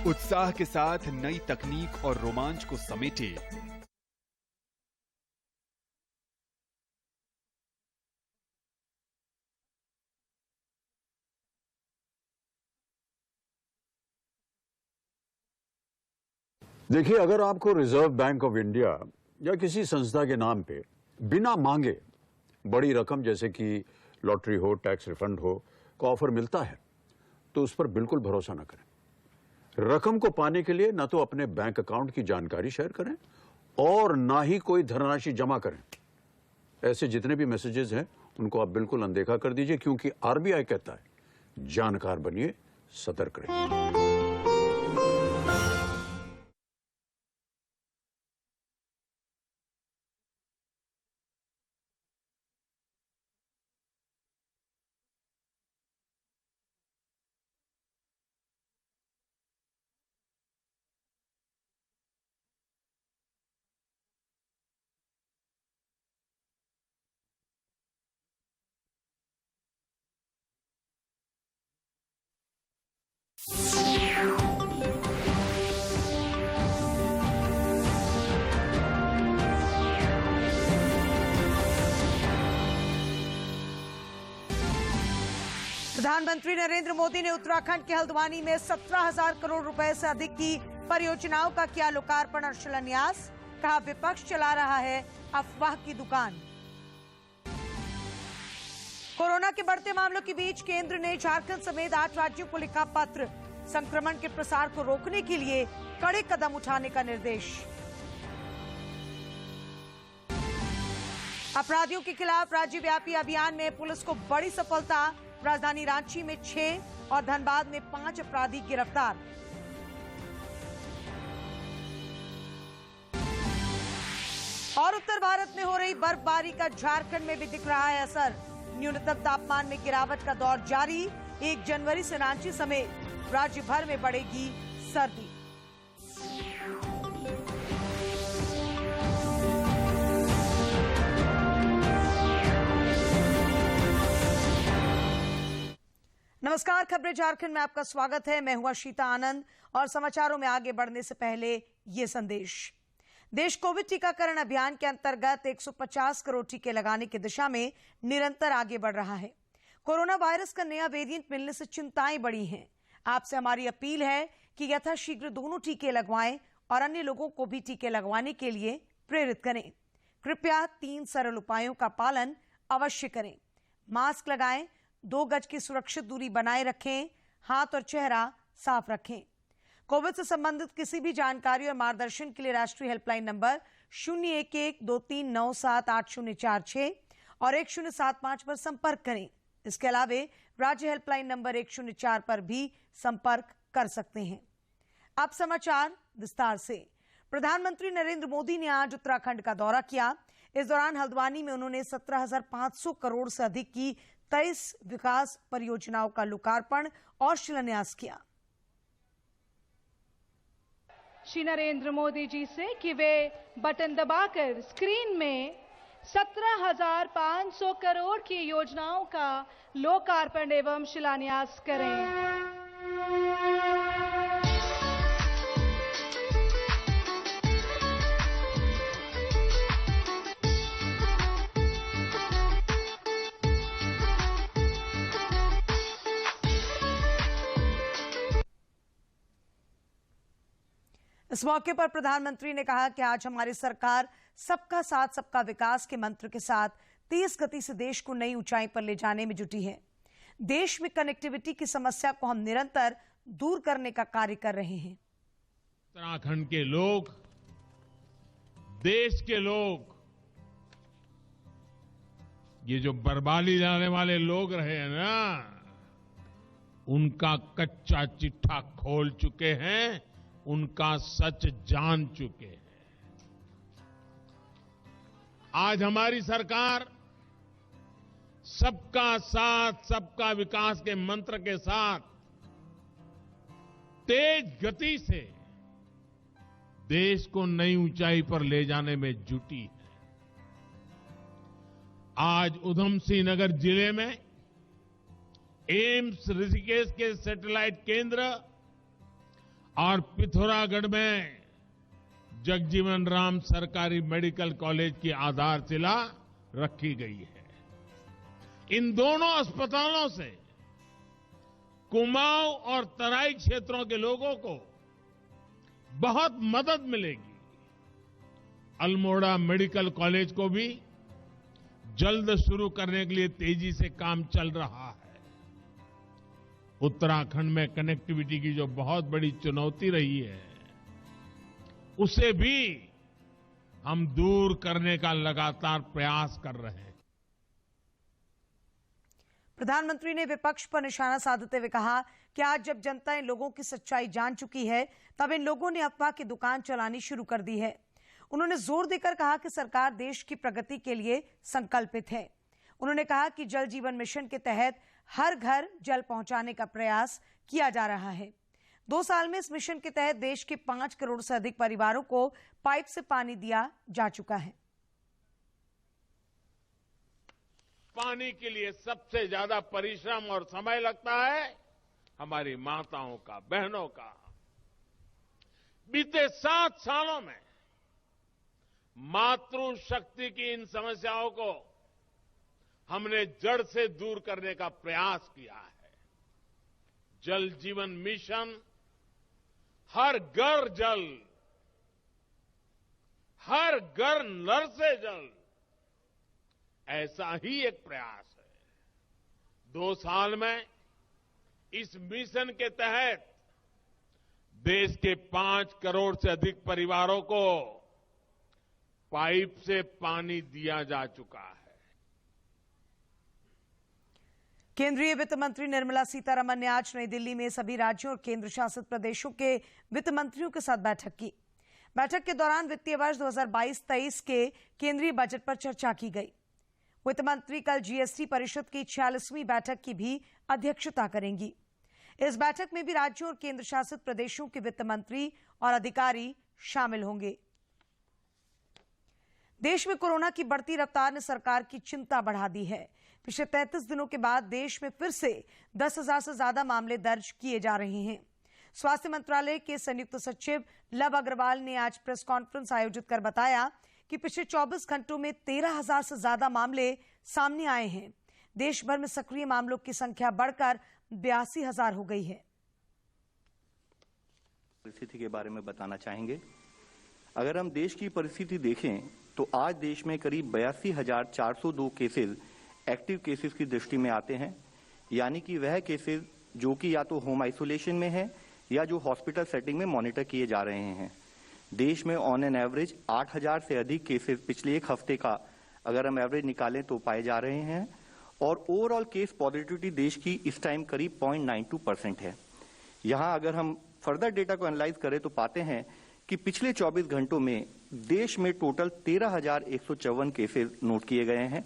उत्साह के साथ नई तकनीक और रोमांच को समेटे देखिए, अगर आपको रिजर्व बैंक ऑफ इंडिया या किसी संस्था के नाम पे बिना मांगे बड़ी रकम जैसे कि लॉटरी हो, टैक्स रिफंड हो का ऑफर मिलता है तो उस पर बिल्कुल भरोसा ना करें। रकम को पाने के लिए ना तो अपने बैंक अकाउंट की जानकारी शेयर करें और ना ही कोई धनराशि जमा करें। ऐसे जितने भी मैसेजेस हैं उनको आप बिल्कुल अनदेखा कर दीजिए, क्योंकि आरबीआई कहता है जानकार बनिए, सतर्क रहिए। प्रधानमंत्री नरेंद्र मोदी ने उत्तराखंड के हल्द्वानी में 17,000 करोड़ रुपए से अधिक की परियोजनाओं का किया लोकार्पण और शिलान्यास। कहा, विपक्ष चला रहा है अफवाह की दुकान। कोरोना के बढ़ते मामलों के बीच केंद्र ने झारखंड समेत 8 राज्यों को लिखा पत्र। संक्रमण के प्रसार को रोकने के लिए कड़े कदम उठाने का निर्देश। अपराधियों के खिलाफ राज्यव्यापी अभियान में पुलिस को बड़ी सफलता। राजधानी रांची में 6 और धनबाद में 5 अपराधी गिरफ्तार। और उत्तर भारत में हो रही बर्फबारी का झारखंड में भी दिख रहा है असर। न्यूनतम तापमान में गिरावट का दौर जारी। 1 जनवरी से रांची समेत राज्य भर में बढ़ेगी सर्दी। नमस्कार, खबरें झारखंड में आपका स्वागत है। मैं हूं शीता आनंद और समाचारों में आगे बढ़ने से पहले ये संदेश। देश कोविड टीकाकरण अभियान के अंतर्गत 150 करोड़ टीके लगाने की दिशा में निरंतर आगे बढ़ रहा है। कोरोना वायरस का नया वेरिएंट मिलने से चिंताएं बढ़ी हैं। आपसे हमारी अपील है कि यथाशीघ्र दोनों टीके लगवाएं और अन्य लोगों को भी टीके लगवाने के लिए प्रेरित करें। कृपया 3 सरल उपायों का पालन अवश्य करें। मास्क लगाएं, 2 गज की सुरक्षित दूरी बनाए रखें, हाथ और चेहरा साफ रखें। कोविड से संबंधित किसी भी जानकारी और मार्गदर्शन के लिए राष्ट्रीय हेल्पलाइन नंबर 011-2397-8046 और 1075 पर संपर्क करें। इसके अलावा राज्य हेल्पलाइन नंबर 104 पर भी संपर्क कर सकते हैं। अब समाचार विस्तार से। प्रधानमंत्री नरेंद्र मोदी ने आज उत्तराखंड का दौरा किया। इस दौरान हल्द्वानी में उन्होंने 17,500 करोड़ से अधिक की 23 विकास परियोजनाओं का लोकार्पण और शिलान्यास किया। श्री नरेंद्र मोदी जी से कि वे बटन दबाकर स्क्रीन में 17,500 करोड़ की योजनाओं का लोकार्पण एवं शिलान्यास करें। इस मौके पर प्रधानमंत्री ने कहा कि आज हमारी सरकार सबका साथ सबका विकास के मंत्र के साथ तेज गति से देश को नई ऊंचाई पर ले जाने में जुटी है। देश में कनेक्टिविटी की समस्या को हम निरंतर दूर करने का कार्य कर रहे हैं। उत्तराखंड के लोग, देश के लोग, ये जो बर्बादी लाने वाले लोग रहे हैं ना, उनका कच्चा चिट्ठा खोल चुके हैं, उनका सच जान चुके हैं। आज हमारी सरकार सबका साथ सबका विकास के मंत्र के साथ तेज गति से देश को नई ऊंचाई पर ले जाने में जुटी है। आज उधमसिंह नगर जिले में एम्स ऋषिकेश के सैटेलाइट केंद्र और पिथौरागढ़ में जगजीवन राम सरकारी मेडिकल कॉलेज की आधारशिला रखी गई है। इन दोनों अस्पतालों से कुमाऊं और तराई क्षेत्रों के लोगों को बहुत मदद मिलेगी। अल्मोड़ा मेडिकल कॉलेज को भी जल्द शुरू करने के लिए तेजी से काम चल रहा है। उत्तराखंड में कनेक्टिविटी की जो बहुत बड़ी चुनौती रही है, उसे भी हम दूर करने का लगातार प्रयास कर रहे हैं। प्रधानमंत्री ने विपक्ष पर निशाना साधते हुए कहा कि आज जब जनता इन लोगों की सच्चाई जान चुकी है, तब इन लोगों ने अफवाह की दुकान चलानी शुरू कर दी है। उन्होंने जोर देकर कहा कि सरकार देश की प्रगति के लिए संकल्पित है। उन्होंने कहा कि जल जीवन मिशन के तहत हर घर जल पहुंचाने का प्रयास किया जा रहा है। 2 साल में इस मिशन के तहत देश के 5 करोड़ से अधिक परिवारों को पाइप से पानी दिया जा चुका है। पानी के लिए सबसे ज्यादा परिश्रम और समय लगता है हमारी माताओं का, बहनों का। बीते 7 सालों में मातृशक्ति की इन समस्याओं को हमने जड़ से दूर करने का प्रयास किया है। जल जीवन मिशन, हर घर जल, हर घर नल से जल, ऐसा ही एक प्रयास है। 2 साल में इस मिशन के तहत देश के 5 करोड़ से अधिक परिवारों को पाइप से पानी दिया जा चुका है। केंद्रीय वित्त मंत्री निर्मला सीतारमण ने आज नई दिल्ली में सभी राज्यों और केंद्र शासित प्रदेशों के वित्त मंत्रियों के साथ बैठक की। बैठक के दौरान वित्तीय वर्ष 2022-23 के केंद्रीय बजट पर चर्चा की गई। वित्त मंत्री कल जीएसटी परिषद की 46वीं बैठक की भी अध्यक्षता करेंगी। इस बैठक में भी राज्यों और केंद्र शासित प्रदेशों के वित्त मंत्री और अधिकारी शामिल होंगे। देश में कोरोना की बढ़ती रफ्तार ने सरकार की चिंता बढ़ा दी है। पिछले 33 दिनों के बाद देश में फिर से 10,000 से ज्यादा मामले दर्ज किए जा रहे हैं। स्वास्थ्य मंत्रालय के संयुक्त सचिव लव अग्रवाल ने आज प्रेस कॉन्फ्रेंस आयोजित कर बताया कि पिछले 24 घंटों में 13,000 से ज्यादा मामले सामने आए हैं। देश भर में सक्रिय मामलों की संख्या बढ़कर 82,000 हो गई है। परिस्थिति के बारे में बताना चाहेंगे। अगर हम देश की परिस्थिति देखें तो आज देश में करीब 82,402 केसेस एक्टिव केसेस की दृष्टि में आते हैं, यानी कि वह केसेस जो कि या तो होम आइसोलेशन में है या जो हॉस्पिटल सेटिंग में मॉनिटर किए जा रहे हैं। देश में ऑन एन एवरेज 8,000 से अधिक केसेस पिछले 1 हफ्ते का अगर हम एवरेज निकालें तो पाए जा रहे हैं और ओवरऑल केस पॉजिटिविटी देश की इस टाइम करीब 0.92% है। यहां अगर हम फर्दर डेटा को एनालाइज करें तो पाते हैं कि पिछले 24 घंटों में देश में टोटल 13,154 केसेस नोट किए गए हैं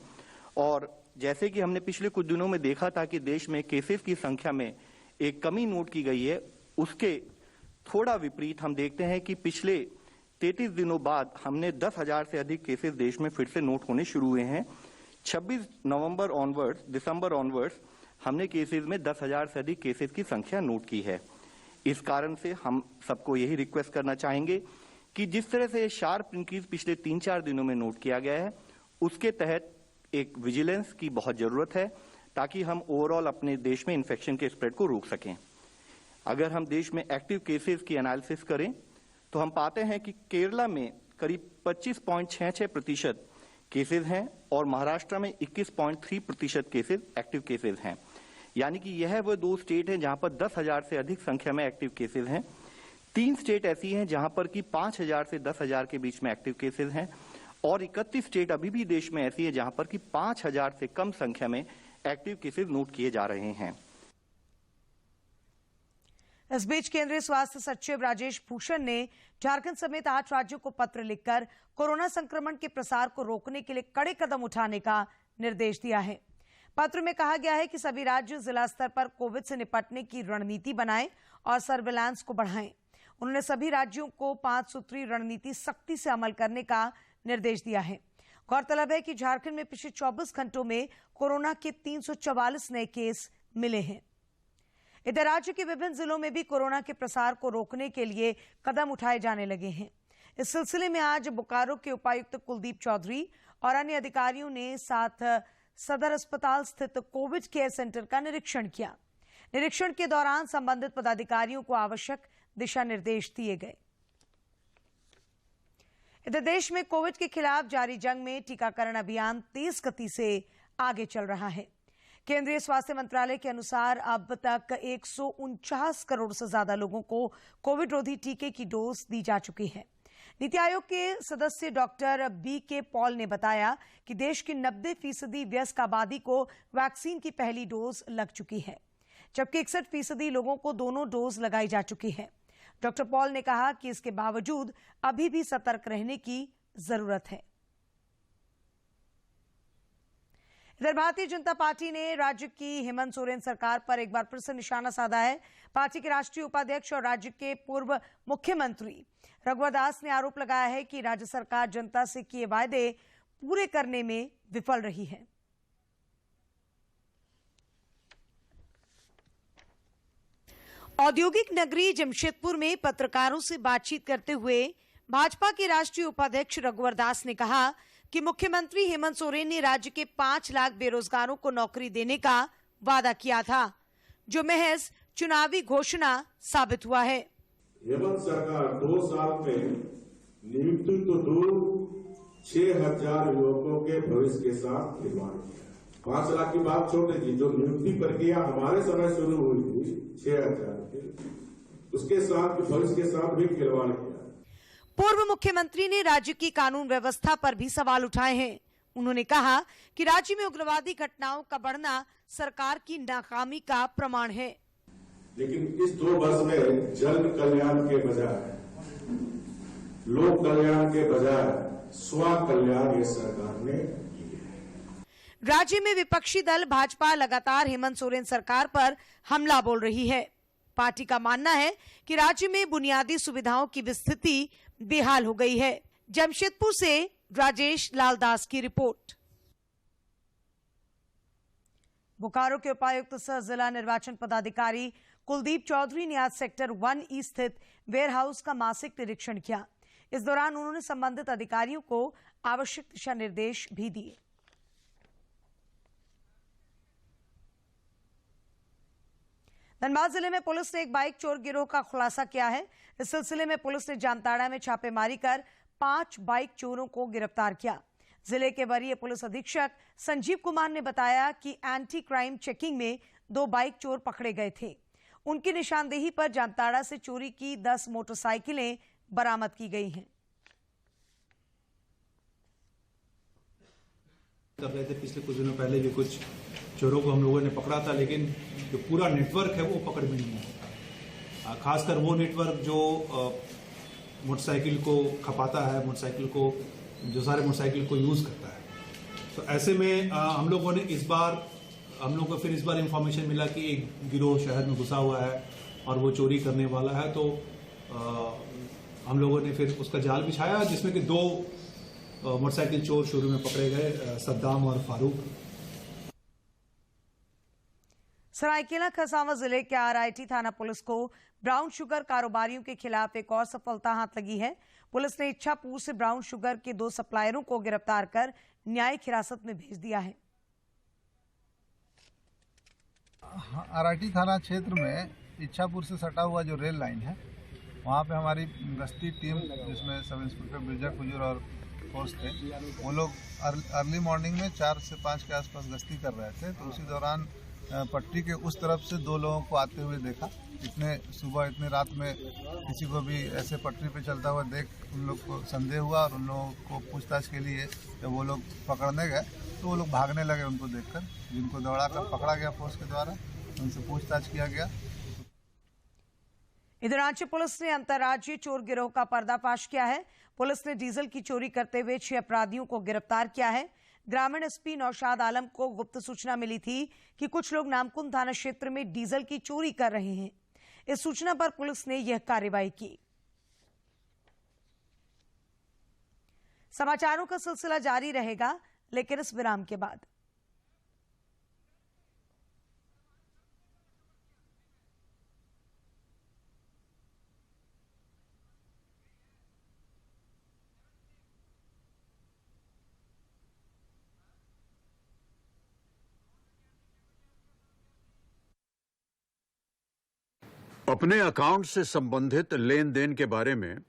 और जैसे कि हमने पिछले कुछ दिनों में देखा था कि देश में केसेस की संख्या में एक कमी नोट की गई है, उसके थोड़ा विपरीत हम देखते हैं कि पिछले 33 दिनों बाद हमने 10,000 से अधिक केसेस देश में फिर से नोट होने शुरू हुए हैं। 26 नवंबर ऑनवर्ड्स, दिसंबर ऑनवर्ड्स हमने केसेस में 10,000 से अधिक केसेस की संख्या नोट की है। इस कारण से हम सबको यही रिक्वेस्ट करना चाहेंगे कि जिस तरह से शार्प इंक्रीज पिछले 3-4 दिनों में नोट किया गया है, उसके तहत एक विजिलेंस की बहुत जरूरत है ताकि हम ओवरऑल अपने देश में इन्फेक्शन के स्प्रेड को रोक सकें। अगर हम देश में एक्टिव केसेस की एनालिसिस करें तो हम पाते हैं कि केरला में करीब 25.66% केसेस हैं और महाराष्ट्र में 21.3% केसेस एक्टिव केसेस हैं, यानी कि यह वो 2 स्टेट हैं जहां पर 10,000 से अधिक संख्या में एक्टिव केसेस हैं। 3 स्टेट ऐसी हैं जहां पर कि 5,000 से 10,000 के बीच में एक्टिव केसेस हैं और 31 स्टेट अभी भी देश में ऐसी है जहां पर कि 5,000 से कम संख्या में एक्टिव केसेस नोट किए जा रहे हैं। इस बीच केंद्रीय स्वास्थ्य सचिव राजेश भूषण ने झारखंड समेत 8 राज्यों को पत्र लिखकर कोरोना संक्रमण के प्रसार को रोकने के लिए कड़े कदम उठाने का निर्देश दिया है। पत्र में कहा गया है कि सभी राज्य जिला स्तर पर कोविड से निपटने की रणनीति बनाएं और सर्विलांस को बढ़ाएं। उन्होंने सभी राज्यों को 5 सूत्री रणनीति सख्ती से अमल करने का निर्देश दिया है। गौरतलब है कि झारखंड में पिछले 24 घंटों में कोरोना के 344 नए केस मिले हैं। इधर राज्य के विभिन्न जिलों में भी कोरोना के प्रसार को रोकने के लिए कदम उठाए जाने लगे हैं। इस सिलसिले में आज बोकारो के उपायुक्त कुलदीप चौधरी और अन्य अधिकारियों ने साथ सदर अस्पताल स्थित कोविड केयर सेंटर का निरीक्षण किया। निरीक्षण के दौरान संबंधित पदाधिकारियों को आवश्यक दिशा निर्देश दिए गए। इधर देश में कोविड के खिलाफ जारी जंग में टीकाकरण अभियान तेज गति से आगे चल रहा है। केंद्रीय स्वास्थ्य मंत्रालय के अनुसार अब तक 149 करोड़ से ज्यादा लोगों को कोविड रोधी टीके की डोज दी जा चुकी है। नीति आयोग के सदस्य डॉक्टर BK पॉल ने बताया कि देश की 90% वयस्क आबादी को वैक्सीन की पहली डोज लग चुकी है, जबकि 61% लोगों को दोनों डोज लगाई जा चुकी है। डॉक्टर पॉल ने कहा कि इसके बावजूद अभी भी सतर्क रहने की जरूरत है। इधर भारतीय जनता पार्टी ने राज्य की हेमंत सोरेन सरकार पर एक बार फिर से निशाना साधा है। पार्टी के राष्ट्रीय उपाध्यक्ष और राज्य के पूर्व मुख्यमंत्री रघुवर दास ने आरोप लगाया है कि राज्य सरकार जनता से किए वायदे पूरे करने में विफल रही है। औद्योगिक नगरी जमशेदपुर में पत्रकारों से बातचीत करते हुए भाजपा के राष्ट्रीय उपाध्यक्ष रघुवर दास ने कहा कि मुख्यमंत्री हेमंत सोरेन ने राज्य के 5 लाख बेरोजगारों को नौकरी देने का वादा किया था, जो महज चुनावी घोषणा साबित हुआ है। हेमंत सरकार 2 साल में नियुक्ति तो दूर 6,000 युवकों के भविष्य के साथ खिलवाड़ किया। 5 लाख की बात छोड़ दीजिए, जो नियुक्ति प्रक्रिया हमारे समय शुरू हुई थी 6,000 की, उसके साथ भविष्य के साथ भी खिलवाड़ किया। पूर्व मुख्यमंत्री ने राज्य की कानून व्यवस्था पर भी सवाल उठाए हैं। उन्होंने कहा कि राज्य में उग्रवादी घटनाओं का बढ़ना सरकार की नाकामी का प्रमाण है। लेकिन इस 2 वर्ष में जन कल्याण के बजाय, लोक कल्याण के बजाय स्व कल्याण ये सरकार ने किया है। राज्य में विपक्षी दल भाजपा लगातार हेमंत सोरेन सरकार पर हमला बोल रही है। पार्टी का मानना है कि राज्य में बुनियादी सुविधाओं की स्थिति बेहाल हो गई है। जमशेदपुर से राजेश लालदास की रिपोर्ट। बोकारो के उपायुक्त सह जिला निर्वाचन पदाधिकारी कुलदीप चौधरी ने आज सेक्टर 1E स्थित वेयर हाउस का मासिक निरीक्षण किया। इस दौरान उन्होंने संबंधित अधिकारियों को आवश्यक दिशा निर्देश भी दिए। धनबाद जिले में पुलिस ने एक बाइक चोर गिरोह का खुलासा किया है। इस सिलसिले में पुलिस ने जामताड़ा में छापेमारी कर 5 बाइक चोरों को गिरफ्तार किया। जिले के वरीय पुलिस अधीक्षक संजीव कुमार ने बताया कि एंटी क्राइम चेकिंग में 2 बाइक चोर पकड़े गए थे। उनकी निशानदेही पर जामताड़ा से चोरी की 10 मोटरसाइकिलें बरामद की गई हैं। कर रहे थे पिछले कुछ दिनों पहले भी कुछ चोरों को हम लोगों ने पकड़ा था, लेकिन जो पूरा नेटवर्क है वो पकड़ में नहीं है। खासकर वो नेटवर्क जो मोटरसाइकिल को खपाता है, मोटरसाइकिल को जो सारे मोटरसाइकिल को यूज करता है। तो ऐसे में हम लोगों को फिर इस बार इंफॉर्मेशन मिला कि एक गिरोह शहर में घुसा हुआ है और वो चोरी करने वाला है। तो हम लोगों ने फिर उसका जाल बिछाया, जिसमें कि 2 मोटरसाइकिल चोर शुरू में पकड़े गए, सद्दाम और फारूक। सरायकेला खरसावां जिले के RIT थाना पुलिस को ब्राउन शुगर कारोबारियों के खिलाफ एक और सफलता हाथ लगी है। पुलिस ने इच्छापुर से ब्राउन शुगर के 2 सप्लायरों को गिरफ्तार कर न्यायिक हिरासत में भेज दिया है। RIT थाना क्षेत्र में इच्छापुर से सटा हुआ जो रेल लाइन है, वहाँ पे हमारी गश्ती टीम, जिसमें सब इंस्पेक्टर बिरजा कुजूर और फोर्स थे, वो लोग अर्ली मॉर्निंग में 4 से 5 के आसपास गश्ती कर रहे थे। तो उसी दौरान पट्टी के उस तरफ से 2 लोगों को आते हुए देखा। इतने सुबह इतने रात में किसी को भी ऐसे पटरी पे चलता हुआ देख उन लोग को संदेह हुआ और उन लोगों को पूछताछ के लिए जब वो लोग पकड़ने गए तो वो लोग भागने लगे उनको देखकर, जिनको दौड़ा कर पकड़ा गया फोर्स के द्वारा, उनसे पूछताछ किया गया। इधर रांची पुलिस ने अंतर्राज्यीय चोर गिरोह का पर्दाफाश किया है। पुलिस ने डीजल की चोरी करते हुए 6 अपराधियों को गिरफ्तार किया है। ग्रामीण SP नौशाद आलम को गुप्त सूचना मिली थी कि कुछ लोग नामकुंड थाना क्षेत्र में डीजल की चोरी कर रहे हैं। इस सूचना पर पुलिस ने यह कार्रवाई की। समाचारों का सिलसिला जारी रहेगा, लेकिन इस विराम के बाद। अपने अकाउंट से संबंधित लेन देन के बारे में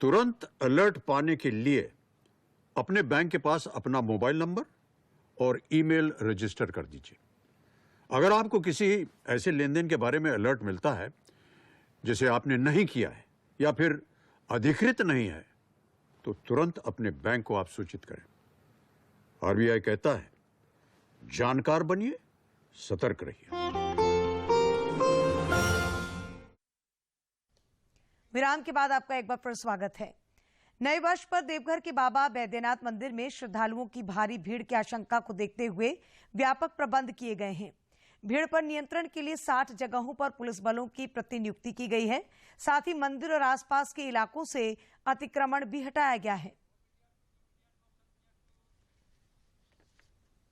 तुरंत अलर्ट पाने के लिए अपने बैंक के पास अपना मोबाइल नंबर और ईमेल रजिस्टर कर दीजिए। अगर आपको किसी ऐसे लेन देन के बारे में अलर्ट मिलता है जिसे आपने नहीं किया है या फिर अधिकृत नहीं है, तो तुरंत अपने बैंक को आप सूचित करें। आरबीआई कहता है, जानकार बनिए, सतर्क रहिए। विराम के बाद आपका एक बार फिर स्वागत है। नए वर्ष पर देवघर के बाबा बैद्यनाथ मंदिर में श्रद्धालुओं की भारी भीड़ की आशंका को देखते हुए व्यापक प्रबंध किए गए हैं। भीड़ पर नियंत्रण के लिए 60 जगहों पर पुलिस बलों की प्रतिनियुक्ति की गई है। साथ ही मंदिर और आसपास के इलाकों से अतिक्रमण भी हटाया गया है।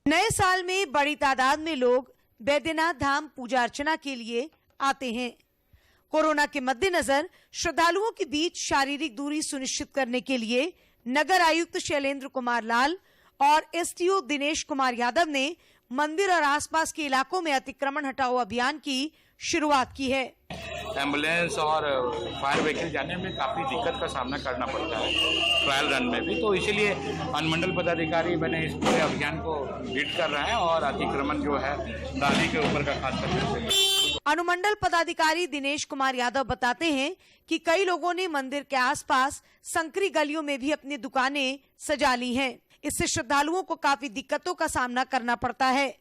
नए साल में बड़ी तादाद में लोग बैद्यनाथ धाम पूजा अर्चना के लिए आते हैं। कोरोना के मद्देनजर श्रद्धालुओं के बीच शारीरिक दूरी सुनिश्चित करने के लिए नगर आयुक्त शैलेंद्र कुमार लाल और एसटीओ दिनेश कुमार यादव ने मंदिर और आसपास के इलाकों में अतिक्रमण हटाओ अभियान की शुरुआत की है। एम्बुलेंस और फायर व्हीकल जाने में काफी दिक्कत का सामना करना पड़ता है ट्रायल रन में भी, तो इसीलिए अनुमंडल पदाधिकारी बने इस पूरे अभियान को लीड कर रहे हैं और अतिक्रमण जो है नाली के ऊपर का खास कर। अनुमंडल पदाधिकारी दिनेश कुमार यादव बताते हैं कि कई लोगों ने मंदिर के आसपास संकरी गलियों में भी अपनी दुकानें सजा ली हैं। इससे श्रद्धालुओं को काफी दिक्कतों का सामना करना पड़ता है।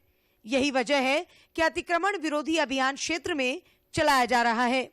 यही वजह है कि अतिक्रमण विरोधी अभियान क्षेत्र में चलाया जा रहा है।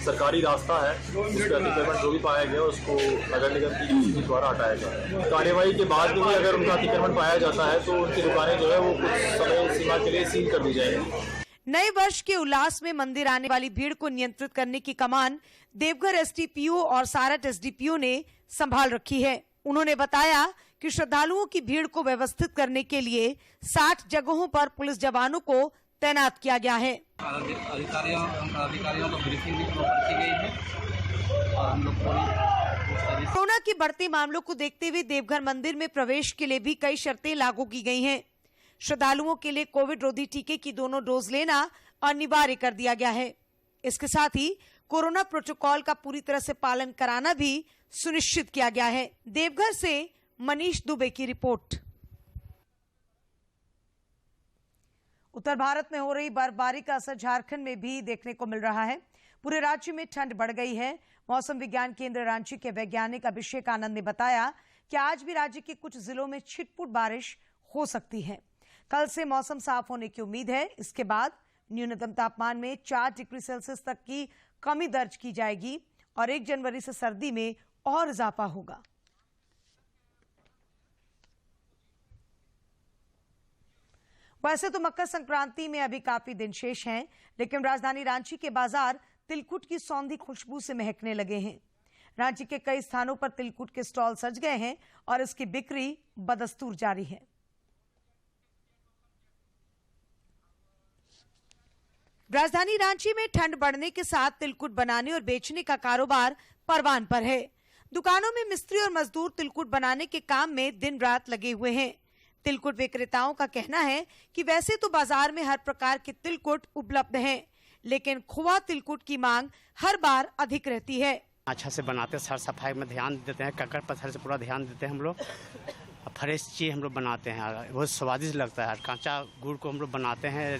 सरकारी रास्ता है, उस पर अतिक्रमण जो भी पाया गया उसको नगर निगम की द्वारा हटाया गया। कार्यवाही के बाद भी अगर उनका अतिक्रमण पाया जाता है तो उनकी दुकानें जो है वो कुछ समय सीमा के लिए सील कर दी जाएगी। नए वर्ष के उल्लास में मंदिर आने वाली भीड़ को नियंत्रित करने की कमान देवघर एसडीपीओ और सारठ एसडीपीओ ने संभाल रखी है। उन्होंने बताया कि श्रद्धालुओं की भीड़ को व्यवस्थित करने के लिए 60 जगहों पर पुलिस जवानों को तैनात किया गया है। अधिकारियों को ब्रीफिंग भी की गई है और हम लोग कोरोना के बढ़ते मामलों को देखते हुए देवघर मंदिर में प्रवेश के लिए भी कई शर्तें लागू की गई हैं। श्रद्धालुओं के लिए कोविड रोधी टीके की दोनों डोज लेना अनिवार्य कर दिया गया है। इसके साथ ही कोरोना प्रोटोकॉल का पूरी तरह से पालन कराना भी सुनिश्चित किया गया है। देवघर से मनीष दुबे की रिपोर्ट। उत्तर भारत में हो रही बर्फबारी का असर झारखंड में भी देखने को मिल रहा है। पूरे राज्य में ठंड बढ़ गई है। मौसम विज्ञान केंद्र रांची के वैज्ञानिक अभिषेक आनंद ने बताया कि आज भी राज्य के कुछ जिलों में छिटपुट बारिश हो सकती है। कल से मौसम साफ होने की उम्मीद है। इसके बाद न्यूनतम तापमान में 4 डिग्री सेल्सियस तक की कमी दर्ज की जाएगी और 1 जनवरी से सर्दी में और इजाफा होगा। वैसे तो मकर संक्रांति में अभी काफी दिन शेष हैं, लेकिन राजधानी रांची के बाजार तिलकुट की सौंधी खुशबू से महकने लगे हैं। रांची के कई स्थानों पर तिलकुट के स्टॉल सज गए हैं और इसकी बिक्री बदस्तूर जारी है। राजधानी रांची में ठंड बढ़ने के साथ तिलकुट बनाने और बेचने का कारोबार परवान पर है। दुकानों में मिस्त्री और मजदूर तिलकुट बनाने के काम में दिन रात लगे हुए हैं। तिलकुट विक्रेताओं का कहना है कि वैसे तो बाजार में हर प्रकार के तिलकुट उपलब्ध हैं, लेकिन खोआ तिलकुट की मांग हर बार अधिक रहती है। अच्छा से बनाते हैं, साफ सफाई में ध्यान देते हैं, कक्कड़ पत्थर से पूरा ध्यान देते हैं हम लोग। फ्रेश चीज हम लोग बनाते हैं, बहुत स्वादिष्ट लगता है। कांचा गुड़ को हम लोग बनाते हैं,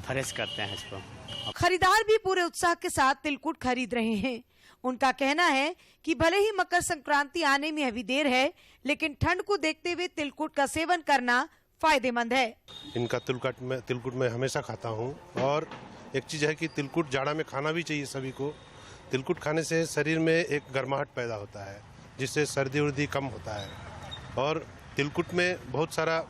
फ्रेश करते हैं इसको। खरीदार भी पूरे उत्साह के साथ तिलकुट खरीद रहे हैं। उनका कहना है कि भले ही मकर संक्रांति आने में अभी देर है, लेकिन ठंड को देखते हुए तिलकुट का सेवन करना फायदेमंद है। इनका तिलकुट में हमेशा खाता हूँ। और एक चीज है कि तिलकुट जाड़ा में खाना भी चाहिए सभी को। तिलकुट खाने से शरीर में एक गर्माहट पैदा होता है, जिससे सर्दी उर्दी कम होता है। और तिलकुट में बहुत सारा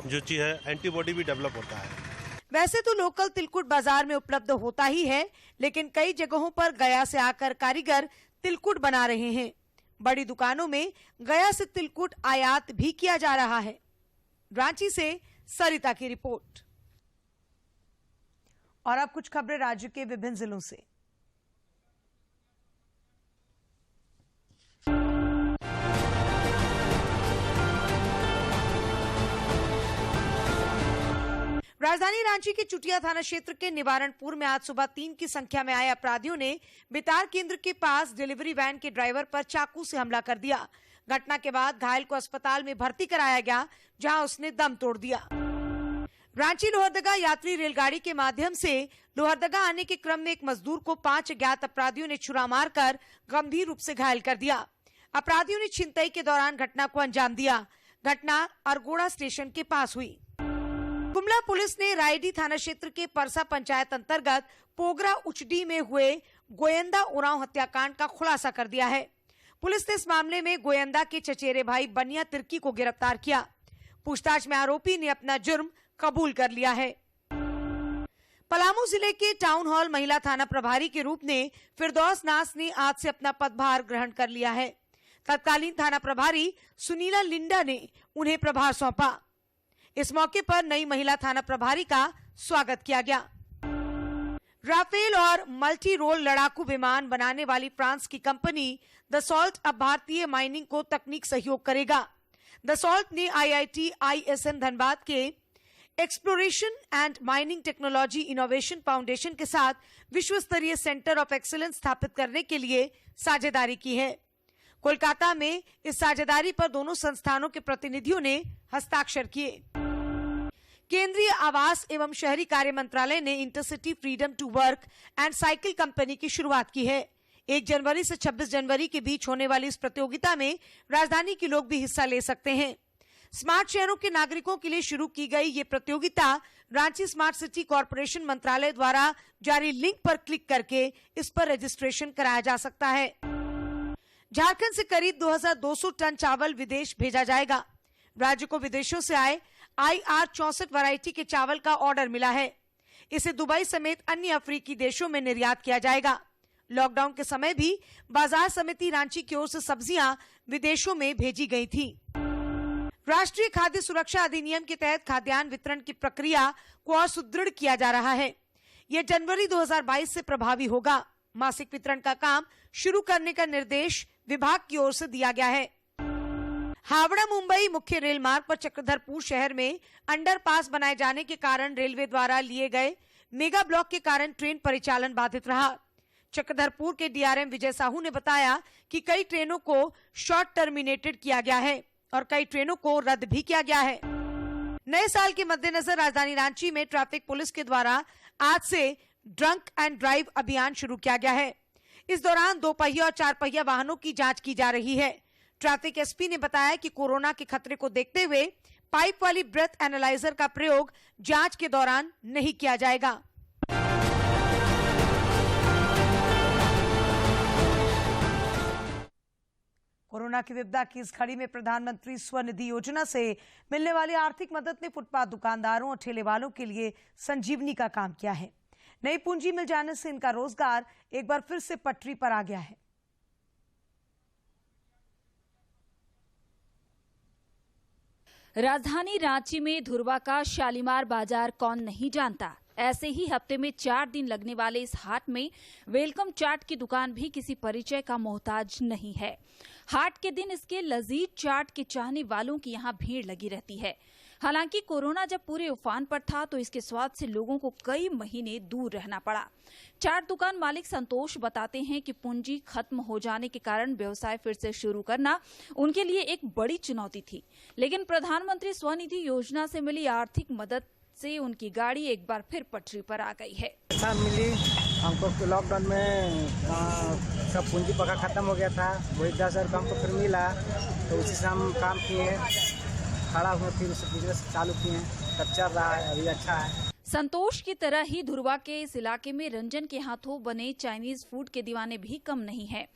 जो चीज है एंटीबॉडी भी डेवलप होता है। वैसे तो लोकल तिलकुट बाजार में उपलब्ध होता ही है, लेकिन कई जगहों पर गया से आकर कारीगर तिलकुट बना रहे हैं। बड़ी दुकानों में गया से तिलकुट आयात भी किया जा रहा है। रांची से सरिता की रिपोर्ट। और अब कुछ खबरें राज्य के विभिन्न जिलों से। राजधानी रांची के चुटिया थाना क्षेत्र के निवारणपुर में आज सुबह 3 की संख्या में आए अपराधियों ने बेतार केंद्र के पास डिलीवरी वैन के ड्राइवर पर चाकू से हमला कर दिया। घटना के बाद घायल को अस्पताल में भर्ती कराया गया, जहां उसने दम तोड़ दिया। रांची लोहरदगा यात्री रेलगाड़ी के माध्यम से लोहरदगा आने के क्रम में एक मजदूर को 5 अज्ञात अपराधियों ने छुरा मारकर गंभीर रूप से घायल कर दिया। अपराधियों ने छिनतई के दौरान घटना को अंजाम दिया। घटना अरगोड़ा स्टेशन के पास हुई। गुमला पुलिस ने रायडी थाना क्षेत्र के परसा पंचायत अंतर्गत पोगरा उचडी में हुए गोयंदा उरांव हत्याकांड का खुलासा कर दिया है। पुलिस ने इस मामले में गोयंदा के चचेरे भाई बनिया तिर्की को गिरफ्तार किया। पूछताछ में आरोपी ने अपना जुर्म कबूल कर लिया है। पलामू जिले के टाउन हॉल महिला थाना प्रभारी के रूप में फिरदौस नास ने आज से अपना पदभार ग्रहण कर लिया है। तत्कालीन थाना प्रभारी सुनीला लिंडा ने उन्हें प्रभार सौंपा। इस मौके पर नई महिला थाना प्रभारी का स्वागत किया गया। राफेल और मल्टी रोल लड़ाकू विमान बनाने वाली फ्रांस की कंपनी दसॉल्ट अब भारतीय माइनिंग को तकनीक सहयोग करेगा। दसॉल्ट ने IIT ISM धनबाद के exploration and mining technology innovation foundation के साथ विश्व स्तरीय सेंटर ऑफ एक्सीलेंस स्थापित करने के लिए साझेदारी की है। कोलकाता में इस साझेदारी पर दोनों संस्थानों के प्रतिनिधियों ने हस्ताक्षर किए। केंद्रीय आवास एवं शहरी कार्य मंत्रालय ने intercity freedom to work and cycle company की शुरुआत की है। 1 जनवरी से 26 जनवरी के बीच होने वाली इस प्रतियोगिता में राजधानी के लोग भी हिस्सा ले सकते हैं। स्मार्ट शहरों के नागरिकों के लिए शुरू की गई ये प्रतियोगिता रांची स्मार्ट सिटी कॉर्पोरेशन मंत्रालय द्वारा जारी लिंक पर क्लिक करके इस पर रजिस्ट्रेशन कराया जा सकता है। झारखंड से करीब 2200 टन चावल विदेश भेजा जाएगा। राज्य को विदेशों से आए IR 64 वैरायटी के चावल का ऑर्डर मिला है। इसे दुबई समेत अन्य अफ्रीकी देशों में निर्यात किया जाएगा। लॉकडाउन के समय भी बाजार समिति रांची की ओर से सब्जियां विदेशों में भेजी गई थी। राष्ट्रीय खाद्य सुरक्षा अधिनियम के तहत खाद्यान्न वितरण की प्रक्रिया को और सुदृढ़ किया जा रहा है। यह जनवरी 2022 से प्रभावी होगा। मासिक वितरण का काम शुरू करने का निर्देश विभाग की ओर से दिया गया है। हावड़ा मुंबई मुख्य रेल मार्ग पर चक्रधरपुर शहर में अंडरपास बनाए जाने के कारण रेलवे द्वारा लिए गए मेगा ब्लॉक के कारण ट्रेन परिचालन बाधित रहा। चक्रधरपुर के DRM विजय साहू ने बताया कि कई ट्रेनों को शॉर्ट टर्मिनेटेड किया गया है और कई ट्रेनों को रद्द भी किया गया है। नए साल के मद्देनजर राजधानी रांची में ट्रैफिक पुलिस के द्वारा आज से ड्रंक एंड ड्राइव अभियान शुरू किया गया है। इस दौरान 2 पहिया और 4 पहिया वाहनों की जांच की जा रही है। ट्रैफिक SP ने बताया कि कोरोना के खतरे को देखते हुए पाइप वाली ब्रेथ एनालाइजर का प्रयोग जांच के दौरान नहीं किया जाएगा। कोरोना की विपदा की इस घड़ी में प्रधानमंत्री स्वनिधि योजना से मिलने वाली आर्थिक मदद ने फुटपाथ दुकानदारों और ठेले वालों के लिए संजीवनी का काम किया है। नई पूंजी मिल जाने से इनका रोजगार एक बार फिर से पटरी पर आ गया है। राजधानी रांची में धुरवा का शालीमार बाजार कौन नहीं जानता। ऐसे ही हफ्ते में 4 दिन लगने वाले इस हाट में वेलकम चाट की दुकान भी किसी परिचय का मोहताज नहीं है। हाट के दिन इसके लजीज चाट के चाहने वालों की यहाँ भीड़ लगी रहती है। हालांकि कोरोना जब पूरे उफान पर था तो इसके स्वाद से लोगों को कई महीने दूर रहना पड़ा। चाट दुकान मालिक संतोष बताते हैं कि पूंजी खत्म हो जाने के कारण व्यवसाय फिर से शुरू करना उनके लिए एक बड़ी चुनौती थी, लेकिन प्रधानमंत्री स्वनिधि योजना से मिली आर्थिक मदद से उनकी गाड़ी एक बार फिर पटरी पर आ गई है। मिली हमको लॉकडाउन में सब पूंजी पका खत्म हो गया था, वही 10,000 रुपये हमको फिर मिला तो उसी से हम काम किए, खड़ा हुए, फिर उसे बिजनेस चालू किए, तब चल रहा है, अभी अच्छा है। संतोष की तरह ही धुरवा के इस इलाके में रंजन के हाथों बने चाइनीज फूड के दीवाने भी कम नहीं हैं।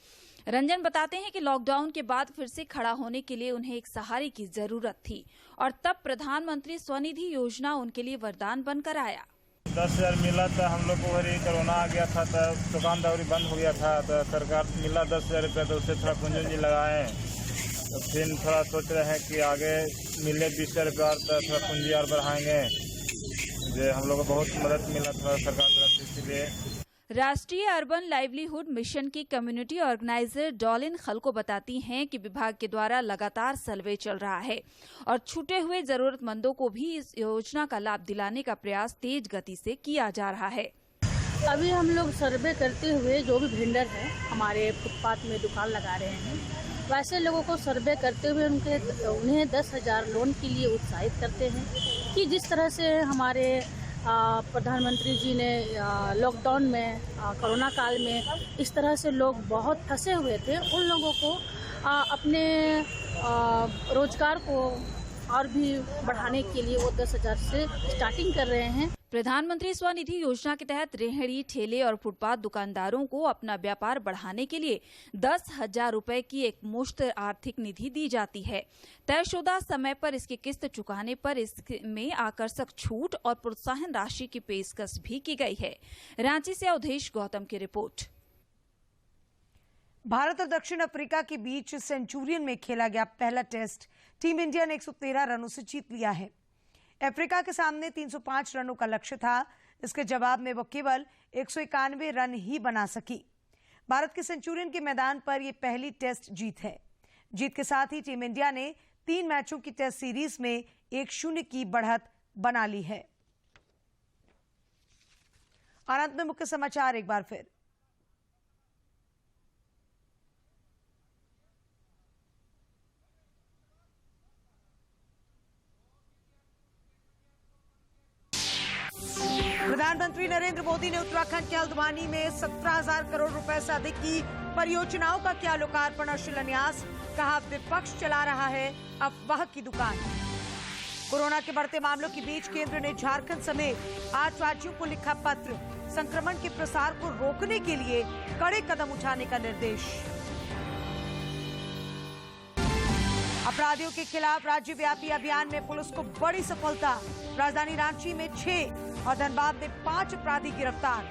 रंजन बताते हैं कि लॉकडाउन के बाद फिर से खड़ा होने के लिए उन्हें एक सहारे की जरूरत थी और तब प्रधानमंत्री स्वनिधि योजना उनके लिए वरदान बनकर आया। 10,000 मिला था हम लोग को, वही कोरोना आ गया था तो दुकानदारी बंद हो गया था, तो सरकार मिला 10,000 रुपये, तो उससे थोड़ा पूंजी लगाए, तो फिर थोड़ा सोच रहे हैं कि आगे मिले 20,000 रुपये और तो थोड़ा पूंजी और बढ़ाएंगे। जो हम लोग को बहुत मदद मिला था सरकार तरफ से, इसलिए। राष्ट्रीय अर्बन लाइवलीहुड मिशन की कम्युनिटी ऑर्गेनाइजर डॉलिन खलको बताती हैं कि विभाग के द्वारा लगातार सर्वे चल रहा है और छूटे हुए जरूरतमंदों को भी इस योजना का लाभ दिलाने का प्रयास तेज गति से किया जा रहा है। अभी हम लोग सर्वे करते हुए जो भी वेंडर हैं हमारे फुटपाथ में दुकान लगा रहे हैं, वैसे लोगों को सर्वे करते हुए उन्हें 10,000 लोन के लिए उत्साहित करते हैं कि जिस तरह से हमारे प्रधानमंत्री जी ने लॉकडाउन में कोरोना काल में इस तरह से लोग बहुत फंसे हुए थे, उन लोगों को अपने रोजगार को और भी बढ़ाने के लिए वो 10,000 से स्टार्टिंग कर रहे हैं। प्रधानमंत्री स्वनिधि योजना के तहत रेहड़ी, ठेले और फुटपाथ दुकानदारों को अपना व्यापार बढ़ाने के लिए 10,000 रुपए की एक मुश्त आर्थिक निधि दी जाती है। तयशुदा समय पर इसकी किस्त चुकाने पर इसमें आकर्षक छूट और प्रोत्साहन राशि की पेशकश भी की गई है। रांची से अवधेश गौतम की रिपोर्ट। भारत और दक्षिण अफ्रीका के बीच सेंचुरियन में खेला गया पहला टेस्ट टीम इंडिया ने 113 रनों से जीत लिया है। अफ्रीका के सामने 305 रनों का लक्ष्य था। इसके जवाब में वो केवल 191 रन ही बना सकी। भारत के सेंचुरियन के मैदान पर यह पहली टेस्ट जीत है। जीत के साथ ही टीम इंडिया ने 3 मैचों की टेस्ट सीरीज में 1-0 की बढ़त बना ली है। और अंत में मुख्य समाचार एक बार फिर। प्रधानमंत्री नरेंद्र मोदी ने उत्तराखंड के हल्द्वानी में 17,000 करोड़ रुपए से अधिक की परियोजनाओं का किया लोकार्पण और शिलान्यास। कहा विपक्ष चला रहा है अफवाह की दुकान। कोरोना के बढ़ते मामलों के बीच केंद्र ने झारखंड समेत 8 राज्यों को लिखा पत्र। संक्रमण के प्रसार को रोकने के लिए कड़े कदम उठाने का निर्देश। अपराधियों के खिलाफ राज्यव्यापी अभियान में पुलिस को बड़ी सफलता। राजधानी रांची में 6 और धनबाद में 5 अपराधी गिरफ्तार।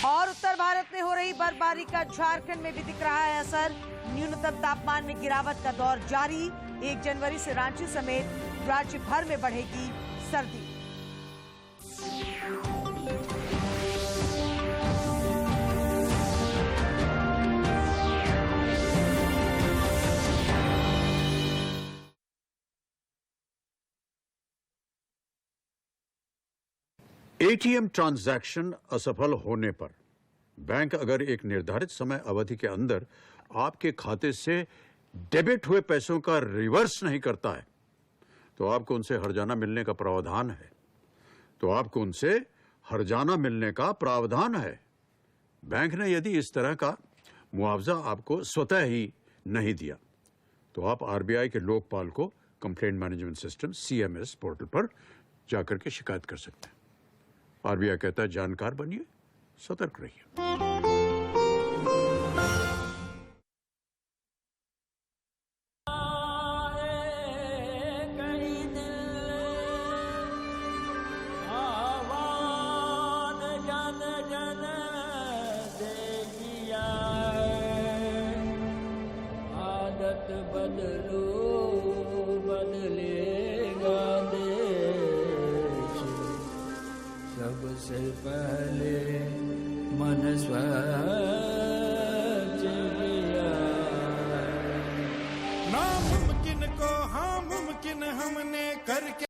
और उत्तर भारत में हो रही बर्फबारी का झारखंड में भी दिख रहा है असर। न्यूनतम तापमान में गिरावट का दौर जारी। 1 जनवरी से रांची समेत राज्य भर में बढ़ेगी सर्दी। एटीएम ट्रांजैक्शन असफल होने पर बैंक अगर एक निर्धारित समय अवधि के अंदर आपके खाते से डेबिट हुए पैसों का रिवर्स नहीं करता है तो आपको उनसे हर्जाना मिलने का प्रावधान है। बैंक ने यदि इस तरह का मुआवजा आपको स्वतः ही नहीं दिया तो आप आरबीआई के लोकपाल को complaint management system CMS portal पर जाकर के शिकायत कर सकते हैं। आरबीआई कहता है जानकार बनिए, सतर्क रहिए। आदत बदलो बदलेगा देश, सबसे पहले मन स्वच्छ किया। नामुमकिन को हाँ मुमकिन हमने करके